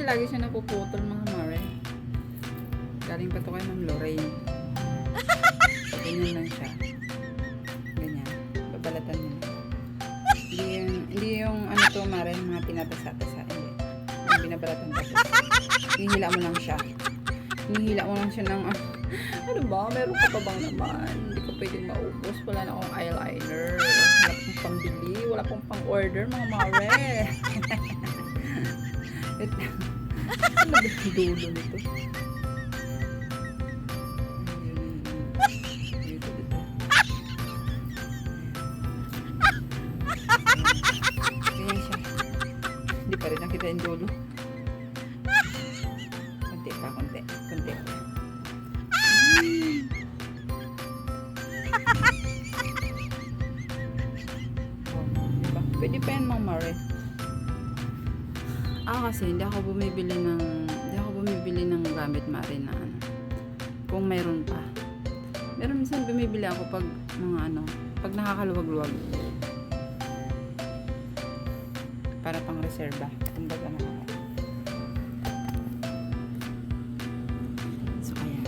lagi siya napuputol mga mare. Galing pa to kay Ma'am Lorraine. Ganyan lang siya. Ganyan. Babalatan niya. Hindi yung ano to mare, mga tinatasa-tasa. Hindi. Yung binabalatan pa. Hinihila mo lang siya. Hinihila mo lang siya ng ano ba? Meron ka pa bang naman? Hindi ko pwedeng maubos. Wala na akong eyeliner. Wala akong pambili. Wala akong pang-order mga mare. Ano ba yung dulo nito? Ganyan siya. Hindi pa rin nakita yung dulo. Konti pa, konti. Konti. Diba? Pwede pa yan mga mare. Kasi hindi ako bumibili ng gamit mare na ano. Kung mayroon pa. Meron minsan bumibili ako pag mga ano, pag nakakaluwag-luwag. Para pang reserba. Kumbaga naman. So ayan.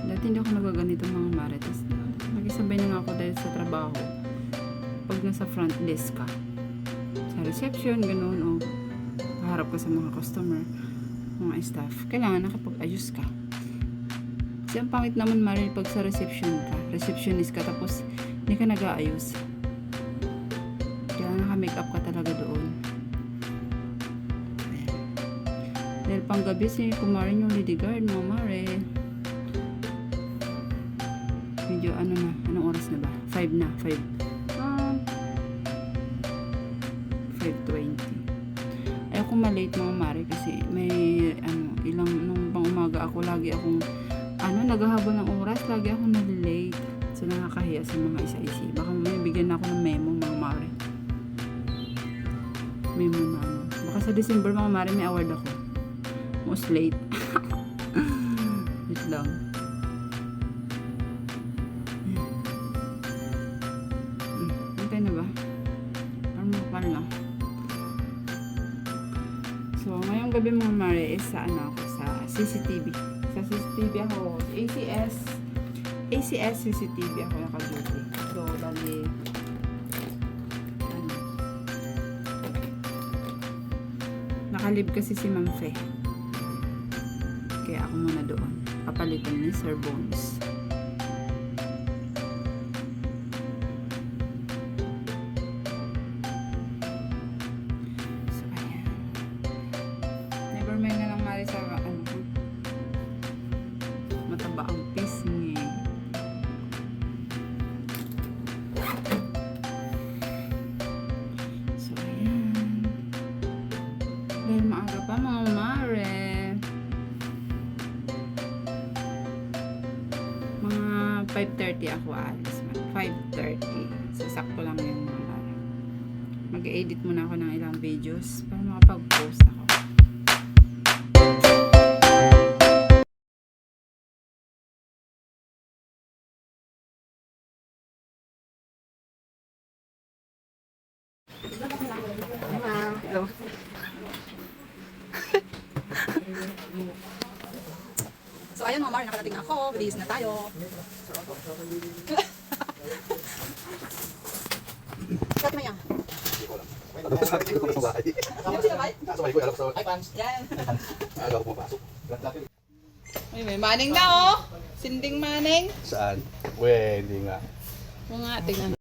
Dati hindi ako nagaganito mga mare. Tapos nagisabay na nga ako dahil sa trabaho. Pag nasa front desk ka, sa reception, gano'n, o kaharap ka sa mga customer, mga staff, kailangan nakapag-ayos ka. Kasi ang pangit naman mare pag sa receptionist ka, tapos hindi ka nag-aayos. Kailangan naka-makeup ka talaga doon. Ayan. Dahil pang gabi si kumarin yung Lady Guard, mga mare. Medyo ano na, anong oras na ba? 5 na, 5:20. Ayoko malate mga mare kasi may ilang nung pang umaga ako lagi akong naghahabol ng oras, lagi akong nalilate. So nakakahiya sa mga isa-isi. Baka may bigyan ako ng memo mga mare. Memo na baka sa December mga mare may award ako. Most late. Wait lang. Antay na ba? Parang na. So, ngayong gabi mga mare is sa sa CCTV. Sa CCTV ako, ACS CCTV ako naka-duty. So, bali, nakalib kasi si Ma'am Fe. Kaya ako muna doon. Papalitan ni Sir Bones. Mataba ang pisngi. So, ayan. Dahil maaga pa mga mare. Mga 5:30 ako alis. 5:30. So, sakto lang yun mga mare. Mag-edit muna ako ng ilang videos para makapag-post ako. Hello. So ayun mga Mar, nakarating ako. Release na tayo. Kat mo yan. May maning na oh. Sinding maning. Saan? Pwede nga. Mga tingnan.